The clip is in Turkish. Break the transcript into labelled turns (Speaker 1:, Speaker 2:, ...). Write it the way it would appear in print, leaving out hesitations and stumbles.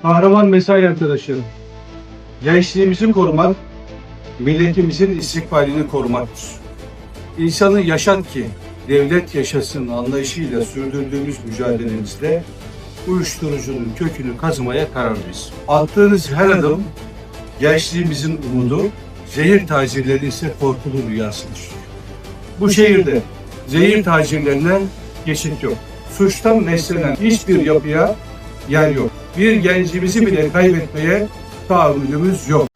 Speaker 1: Kahraman mesai arkadaşlarım, gençliğimizi korumak, milletimizin istikbalini korumaktır. İnsanı yaşat ki devlet yaşasın anlayışıyla sürdürdüğümüz mücadelemizde uyuşturucunun kökünü kazımaya kararlıyız. Attığınız her adım gençliğimizin umudu, zehir tacirleri ise korkulu rüyasıdır. Bu şehirde zehir tacirlerine geçit yok. Suçtan beslenen hiçbir yapıya yer yok. Bir gencimizi bile kaybetmeye tahammülümüz yok.